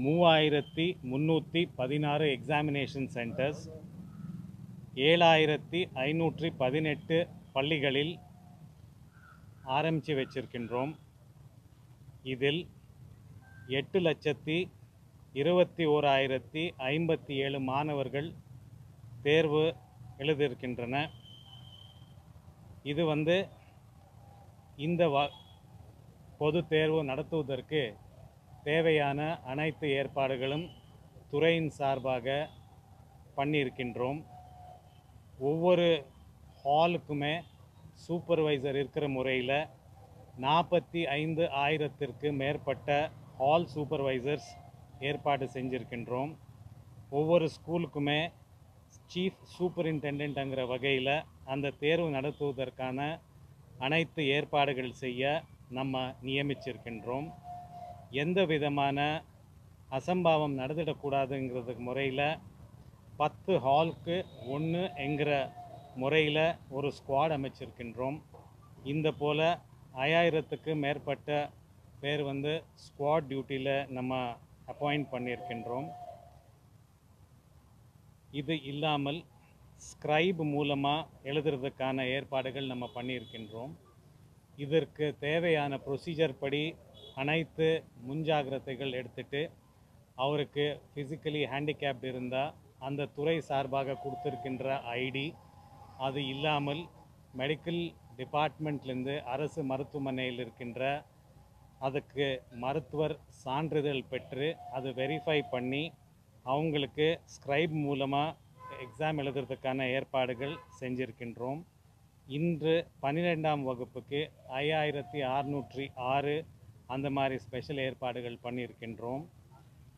3316 examination centres 7518 பள்ளிகளில் ஆரம்பித்து வச்சிருக்கின்றோம். இதில் 8,21,057 மாணவர்கள் தேர்வு எழுதியிருக்கின்றன. இது இந்த பொது தேர்வு நடத்துவதற்கு தேவையான அனைத்து ஏற்பாடுகளும் துறையின் சார்பாக பண்ணியிருக்கின்றோம். ஒவ்வொரு ஹாலுக்குமே சூப்பர்வைசர் இருக்கிற முறையில் 45,000த்திற்கு மேற்பட்ட ஹால் சூப்பர்வைசர்ஸ் ஏற்பாடு செஞ்சுருக்கின்றோம். ஒவ்வொரு ஸ்கூலுக்குமே சீஃப் சூப்பரிண்டெண்டன்ட்ங்கிற வகையில் அந்த தேர்வு நடத்துவதற்கான அனைத்து ஏற்பாடுகள் செய்ய நம்ம நியமிச்சிருக்கின்றோம். எந்த விதமான அசம்பாவம் நடந்துடக்கூடாதுங்கிறது முறையில் 10 ஹாலுக்கு 1 என்கிற முறையில் ஒரு ஸ்குவாட் அமைச்சிருக்கின்றோம். இந்த போல் 5000த்துக்கு மேற்பட்ட பேர் ஸ்குவாட் டியூட்டியில் நம்ம அப்பாயிண்ட் பண்ணியிருக்கின்றோம். இது இல்லாமல் ஸ்கிரைப் மூலமாக எழுதுறதுக்கான ஏற்பாடுகள் நம்ம பண்ணியிருக்கின்றோம். இதற்கு தேவையான ப்ரொசீஜர் படி அனைத்து முன்ஜாகிரதைகள் எடுத்துகிட்டு அவருக்கு ஃபிசிக்கலி ஹேண்டிகேப்டு இருந்தால் அந்த துறை சார்பாக கொடுத்துருக்கின்ற ஐடி, அது இல்லாமல் மெடிக்கல் டிபார்ட்மெண்ட்லேருந்து அரசு மருத்துவமனையில் இருக்கின்ற அதுக்கு மருத்துவர் சான்றிதழ் பெற்று அது வெரிஃபை பண்ணி அவங்களுக்கு ஸ்கிரைப் மூலமாக எக்ஸாம் எழுதுறதுக்கான ஏற்பாடுகள் செஞ்சுருக்கின்றோம். இன்று 12ஆம் வகுப்புக்கு 5606 அந்த மாதிரி ஸ்பெஷல் ஏற்பாடுகள் பண்ணியிருக்கின்றோம்.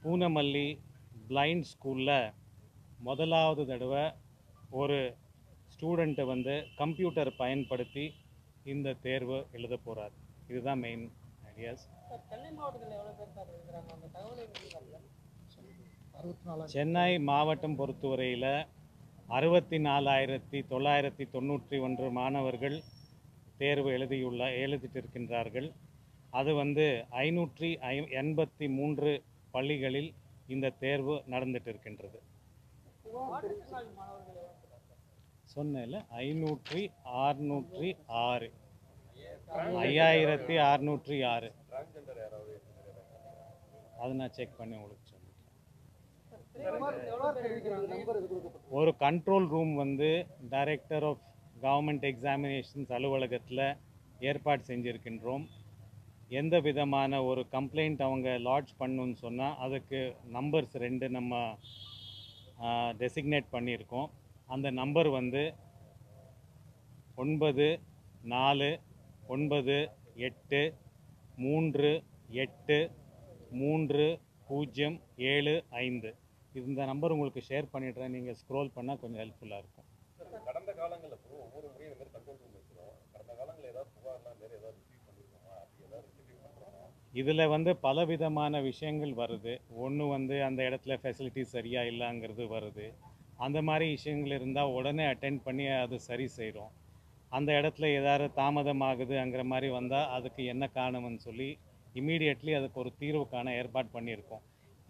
பூனமல்லி பிளைண்ட் ஸ்கூலில் முதலாவது தடவை ஒரு ஸ்டூடெண்ட்டை கம்ப்யூட்டர் பயன்படுத்தி இந்த தேர்வு எழுத போகிறார். இதுதான் மெயின் ஐடியாஸ். சென்னை மாவட்டம் பொறுத்தவரையில் 64,991 மாணவர்கள் தேர்வு எழுதிட்டு இருக்கின்றார்கள். அது 583 பள்ளிகளில் இந்த தேர்வு நடந்துட்டு இருக்கின்றது. சொன்னேன்ல 5,606 5606 அது நான் செக் பண்ணி உங்களுக்கு சொல்லிட்டேன். ஒரு control room director of government examinations அலுவலகத்தில் ஏற்பாடு செஞ்சுருக்கின்றோம். எந்த விதமான ஒரு கம்ப்ளைண்ட் அவங்க லாட்ஜ் பண்ணணுன்னு சொன்னால் அதுக்கு நம்பர்ஸ் 2 நம்ம டெசிக்னேட் பண்ணியிருக்கோம். அந்த நம்பர் 9498383075. இந்த நம்பர் உங்களுக்கு ஷேர் பண்ணிடுறேன். நீங்கள் ஸ்க்ரோல் பண்ணால் கொஞ்சம் ஹெல்ப்ஃபுல்லாக இருக்கும். கடந்த காலங்களில் ஒவ்வொரு முறையும் இந்த மாதிரி கண்ட்ரோல் ரூம் வச்சுருவோம். கடந்த காலங்களில் ஏதாவது புகார்லாம் வேறு ஏதாவது ரிசீவ் பண்ணியிருக்கோமா? அப்படி ஏதாவது ரிசீவ் பண்ணுறோமா? இதில் பல விதமான விஷயங்கள் வருது. ஒன்று அந்த இடத்துல ஃபெசிலிட்டிஸ் சரியாக இல்லைங்கிறது வருது. அந்த மாதிரி விஷயங்கள் இருந்தால் உடனே அட்டென்ட் பண்ணி அது சரி செய்கிறோம். அந்த இடத்துல ஏதாவது தாமதமாகுதுங்கிற மாதிரி வந்தால் அதுக்கு என்ன காரணம்னு சொல்லி இமீடியட்லி அதுக்கு ஒரு தீர்வுக்கான ஏற்பாடு பண்ணியிருக்கோம்.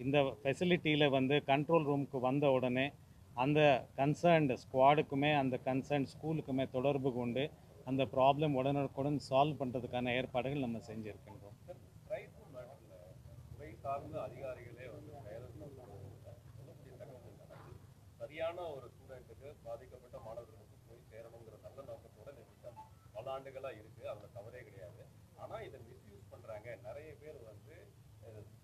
இந்த ஃபெசிலிட்டியில் கண்ட்ரோல் ரூமுக்கு வந்த உடனே அந்த கன்சர்ன்டு ஸ்குவாடுக்குமே அந்த கன்சர்ன் ஸ்கூலுக்குமே தொடர்பு கொண்டு அந்த ப்ராப்ளம் உடனுக்குடன் சால்வ் பண்ணுறதுக்கான ஏற்பாடுகள் நம்ம செஞ்சுருக்கின்றோம். துறை சார்ந்த அதிகாரிகளே சரியான ஒரு ஸ்டூடெண்ட்டுக்கு பாதிக்கப்பட்ட மாணவர்களுக்கு போய் சேரணுங்கிற நல்ல நோக்கத்தோட இந்த திட்டம் பல ஆண்டுகளாக இருக்குது. அதில் தவறே கிடையாது. ஆனால் இதை மிஸ்யூஸ் பண்ணுறாங்க. நிறைய பேர்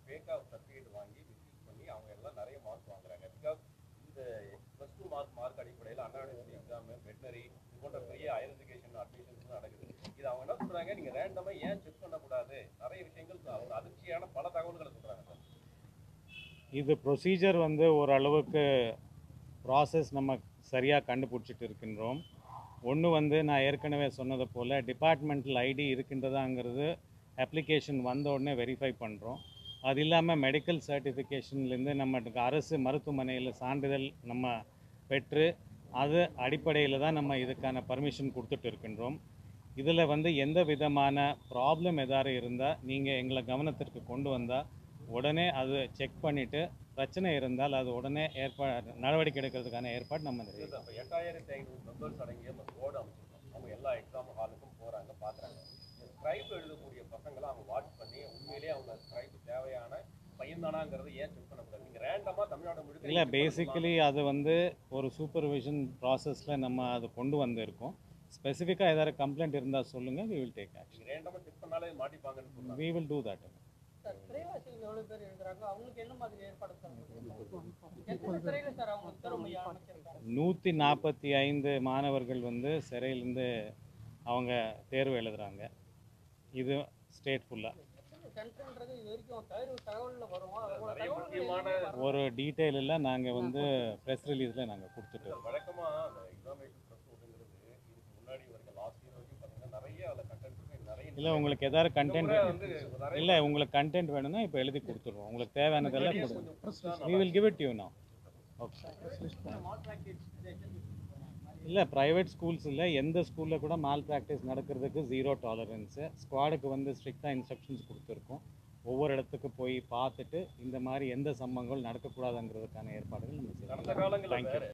ஃபேக்காக சர்டிஃபிகேட் வாங்கி மிஸ்யூஸ் பண்ணி அவங்க எல்லாம் நிறைய மார்க் வாங்குறாங்க. பிகாஸ் இந்த +2 மார்க் அடிப்படையில் அண்ணா யூனிவர்சிட்டி எக்ஸாமு, வெட்டினரி இது போன்ற பெரிய ஹையர் எஜுகேஷன் அட்மிஷன்ஸ் நடக்குது. இது அவங்க என்ன சொல்கிறாங்க, நீங்கள் ரேண்டமாக ஏன் செக் பண்ணக்கூடாது? நிறைய விஷயங்கள் ஒரு அதிர்ச்சியான பல தகவல்களை சொல்கிறாங்க சார். இது ப்ரொசீஜர் ஓரளவுக்கு ப்ராசஸ் நம்ம சரியாக கண்டுபிடிச்சிட்டு இருக்கின்றோம். ஒன்று நான் ஏற்கனவே சொன்னது போல் டிபார்ட்மெண்டல் ஐடி இருக்கின்றதாங்கிறது அப்ளிகேஷன் வந்த உடனே வெரிஃபை பண்ணுறோம். அது இல்லாமல் மெடிக்கல் சர்டிஃபிகேஷன்லேருந்து நம்ம அரசு மருத்துவமனையில் சான்றிதழ் நம்ம பெற்று அது அடிப்படையில் தான் நம்ம இதுக்கான பர்மிஷன் கொடுத்துட்டு இருக்கின்றோம். இதில் எந்த விதமான ப்ராப்ளம் எதாவது இருந்தால் நீங்கள் எங்களை கவனத்திற்கு கொண்டு வந்தால் உடனே அது செக் பண்ணிவிட்டு பிரச்சனை இருந்தால் அது உடனே நடவடிக்கை எடுக்கிறதுக்கான ஏற்பாடு நம்ம இப்போ 8500 மெம்பர்ஸ் அடங்கிய போர்டு அமைச்சிருக்கோம். அவங்க எல்லா எக்ஸாம் ஹாலுக்கும் போகிறாங்க, பார்க்குறாங்க. ஸ்கிரைப் எழுதக்கூடிய பசங்களை அவங்க வாட்ச் பண்ணி உண்மையிலேயே அவங்க ஸ்கிரைப் தேவையான பையன் தானாங்கிறது ஏன் செக் பண்ணக்கூடாது? நீங்கள் ரேண்டமாக தமிழ்நாடு முழுக்க இல்லை, பேசிக்கலி அது வந்து ஒரு சூப்பர்விஷன் ப்ராசஸில் நம்ம அது கொண்டு வந்திருக்கோம். ஸ்பெசிஃபிக்காக ஏதாவது கம்ப்ளைண்ட் இருந்தால் சொல்லுங்கள், we will take action. நீங்கள் ரேண்டமாக செக் பண்ணாலே மாட்டிப்பாங்கன்னு சொல்லுவாங்க. We will do that. Sir, சிறைவாசிகள் எவ்வளவு பேர் இருக்கிறாங்க? அவங்களுக்கு என்ன மாதிரி ஏற்பாடு சார்? எத்தனை சிறையில சார் அவங்க திறமையா அமைச்சிருக்காங்க? 145 மாணவர்கள் வந்து சிறையிலேருந்து அவங்க தேர்வு எழுதுகிறாங்க. இது ஸ்டேட் ஃபுல்லாக சென்டர்ன்றது இது வரைக்கும் தகவலில் வரும். நிறைய முக்கியமான ஒரு டீட்டெயில் எல்லாம் நாங்கள் வந்து ப்ரெஸ் ரிலீஸில் நாங்கள் கொடுத்துட்டோம். வழக்கமாக அந்த எக்ஸாமினேஷன் ப்ரெஸ்ங்கிறது இதுக்கு முன்னாடி வரைக்கும் லாஸ்ட் இயர் வரைக்கும் பார்த்தீங்கன்னா நிறைய அதில் கண்டென்ட் நிறைய இல்லை, உங்களுக்கு ஏதாவது கண்டென்ட் வந்து நிறைய இல்லை, உங்களுக்கு கண்டென்ட் வேணும்னா இப்போ எழுதி கொடுத்துருவோம். உங்களுக்கு தேவையானதெல்லாம் கொடுத்துருவோம். we will give it to you now. Okay. இல்லை, ப்ரைவேட் ஸ்கூல்ஸ் இல்லை, எந்த ஸ்கூலில் கூட மால் ப்ராக்டிஸ் நடக்கிறதுக்கு 0 டாலரன்ஸு. ஸ்குவாடுக்கு வந்து ஸ்ட்ரிக்டாக இன்ஸ்ட்ரக்ஷன்ஸ் கொடுத்துருக்கோம். ஒவ்வொரு இடத்துக்கு போய் பார்த்துட்டு இந்த மாதிரி எந்த சம்பவங்கள் நடக்கக்கூடாதுங்கிறதுக்கான ஏற்பாடுகள் நம்ம கடந்த செய்யலாம். காலங்களில் தேங்க்யூ.